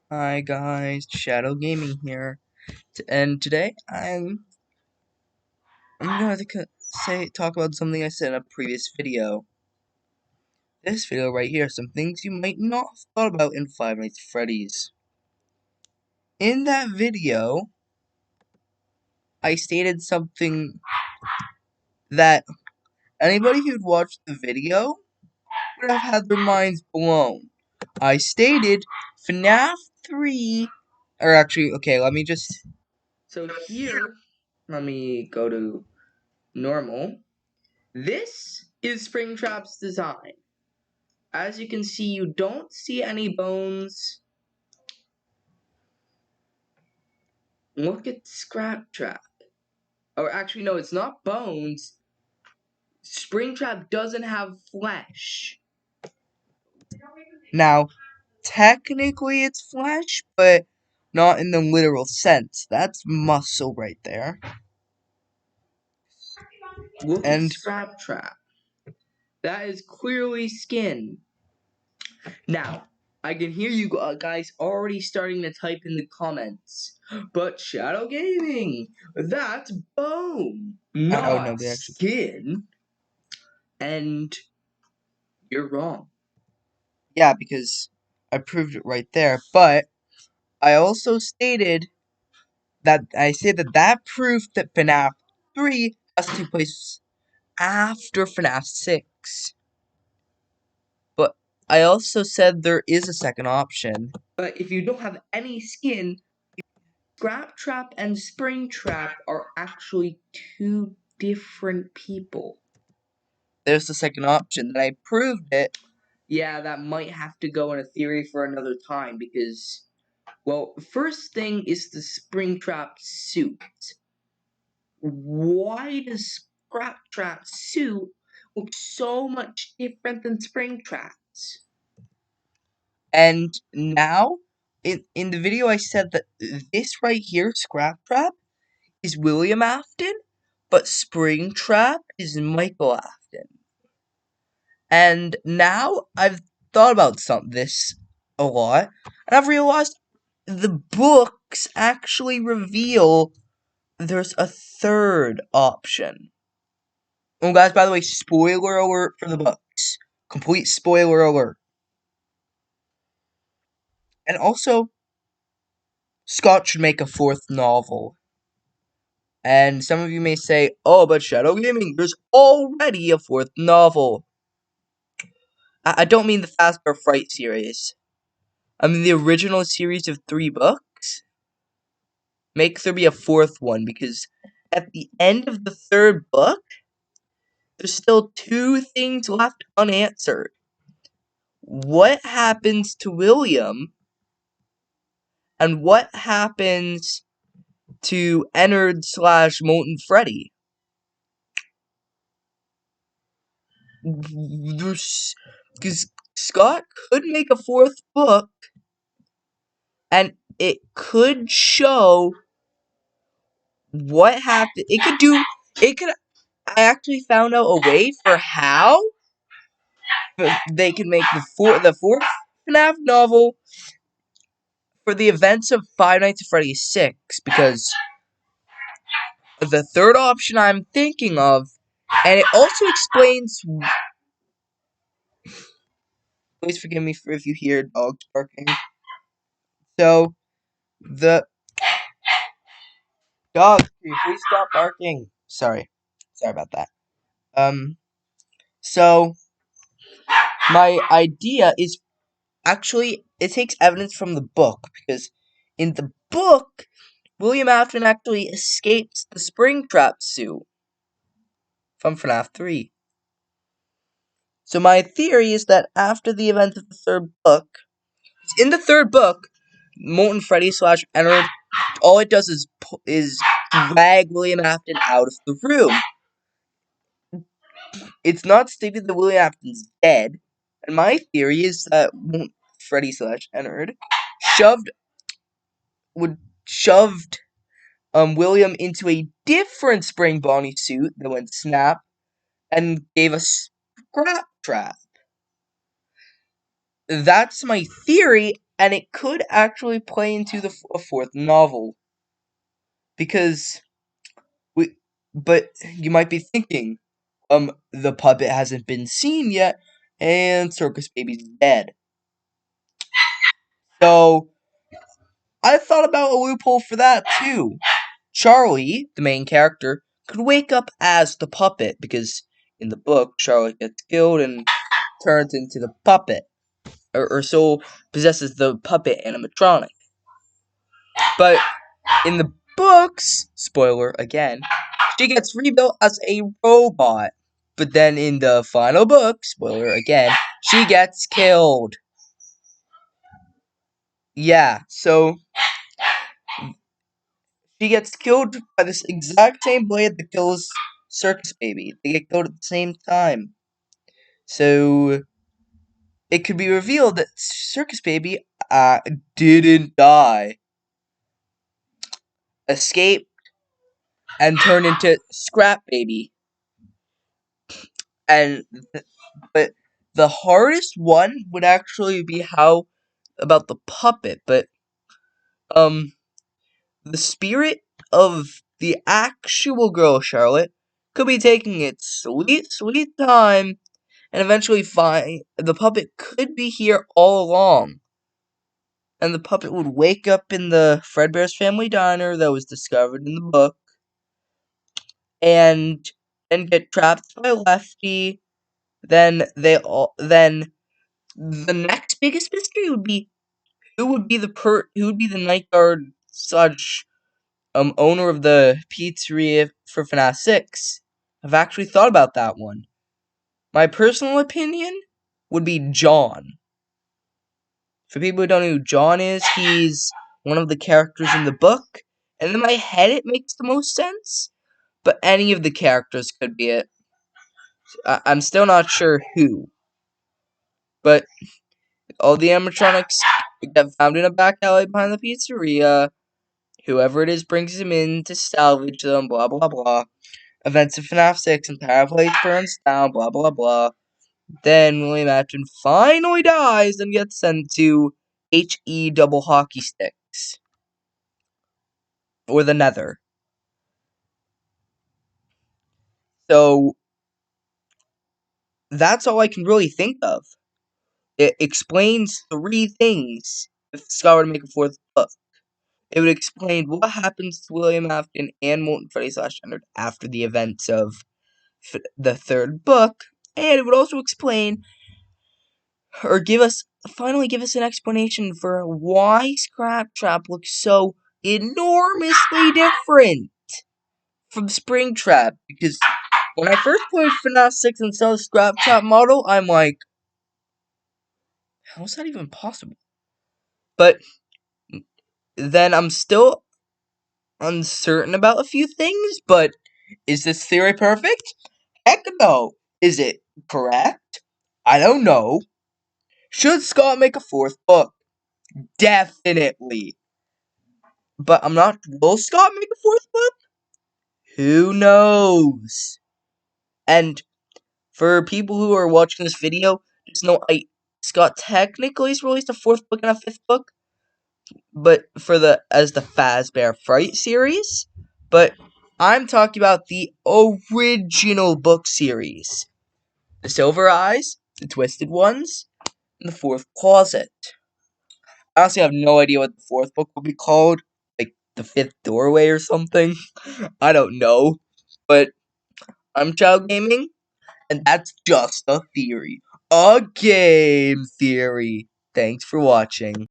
Hi guys, Shadow Gaming here, and today I'm gonna talk about something I said in a previous video. This video right here, some things you might not have thought about in Five Nights at Freddy's. In that video, I stated something that anybody who'd watched the video would have had their minds blown. I stated FNAF 3, or actually, okay, so here, let me go to normal. This is Springtrap's design. As you can see, you don't see any bones. Look at Scraptrap. Or actually, no, it's not bones. Springtrap doesn't have flesh. Now, technically it's flesh, but not in the literal sense. That's muscle right there. Look at Scraptrap. That is clearly skin. Now, I can hear you guys already starting to type in the comments. But Shadow Gaming, that's bone, not skin. And you're wrong. Yeah, because I proved it right there. But I also stated that that proof that FNAF 3 has to take place after FNAF 6. But I also said there is a second option. But if you don't have any skin, Scraptrap and Springtrap are actually two different people. There's the second option, that I proved it. Yeah, that might have to go in a theory for another time because, well, first thing is the Springtrap suit. Why does Scraptrap's suit look so much different than Springtrap's? And now, in the video I said that this right here, Scraptrap, is William Afton, but Springtrap is Michael Afton. And now I've thought about this a lot, and I've realized the books actually reveal there's a third option. Oh, guys, by the way, spoiler alert for the books. Complete spoiler alert. And also, Scott should make a fourth novel. And some of you may say, oh, but Shadow Gaming, there's already a fourth novel. I don't mean the Fazbear Fright series. I mean the original series of 3 books. Make there be a fourth one, because at the end of the 3rd book, there's still 2 things left unanswered. What happens to William? And what happens to Ennard / Molten Freddy? Because Scott could make a 4th book, and it could show what happened. I actually found out a way for how they can make the fourth FNAF novel for the events of Five Nights at Freddy's 6, because the third option I'm thinking of, and it also explains. Please forgive me if you hear dogs barking. So, the dog, can you please stop barking? Sorry about that. So my idea is actually, it takes evidence from the book, because in the book, William Afton actually escapes the Springtrap suit from FNAF 3. So my theory is that after the event of the 3rd book, in the 3rd book, Molten Freddy / Ennard, all it does is drag William Afton out of the room. It's not stated that William Afton's dead, and my theory is that Freddy / Ennard shoved William into a different Spring Bonnie suit that went snap and gave us Scraptrap. That's my theory, And it could actually play into a fourth novel. Because but you might be thinking, the puppet hasn't been seen yet, and Circus Baby's dead. So, I thought about a loophole for that too. Charlie, the main character, could wake up as the puppet, because in the book, Charlie gets killed and turns into the puppet. Or so possesses the puppet animatronic. But in the books, spoiler again, she gets rebuilt as a robot. But then in the final book, spoiler again, she gets killed. Yeah, so she gets killed by this exact same blade that kills Circus Baby. They get killed at the same time. So it could be revealed that Circus Baby didn't die. Escaped and turned into Scrap Baby. But the hardest one would actually be how about the puppet, but the spirit of the actual girl Charlotte could be taking its sweet, sweet time, and eventually find the puppet could be here all along. And the puppet would wake up in the Fredbear's Family Diner that was discovered in the book, and then get trapped by Lefty. Then the next biggest mystery would be who would be the night guard such owner of the pizzeria for FNAF 6. I've actually thought about that one. My personal opinion would be John. For people who don't know who John is, he's one of the characters in the book. And in my head, it makes the most sense. But any of the characters could be it. I'm still not sure who. But all the animatronics get found in a back alley behind the pizzeria. Whoever it is brings them in to salvage them, blah blah blah. Events of FNAF 6 and Power Place burns down, blah blah blah. Then William Afton finally dies and gets sent to HE double hockey sticks. Or the Nether. So, that's all I can really think of. It explains 3 things if Scott were to make a 4th book. It would explain what happens to William Afton and Molten Freddy / Leonard after the events of the 3rd book, and it would also explain or finally give us an explanation for why Scrap Trap looks so enormously different from Springtrap. Because when I first played FNAF 6 and saw the Scrap Trap model, I'm like, how is that even possible? But then I'm still uncertain about a few things, but is this theory perfect? Heck no. Is it correct? I don't know. Should Scott make a 4th book? Definitely. But I'm not. Will Scott make a 4th book? Who knows? And for people who are watching this video, just know Scott technically has released a 4th book and a 5th book, but as the Fazbear Fright series. But I'm talking about the original book series: The Silver Eyes, The Twisted Ones, and The Fourth Closet. I honestly have no idea what the 4th book will be called, like The Fifth Doorway or something. I don't know, but I'm Child Gaming, and that's just a theory. A game theory. Thanks for watching.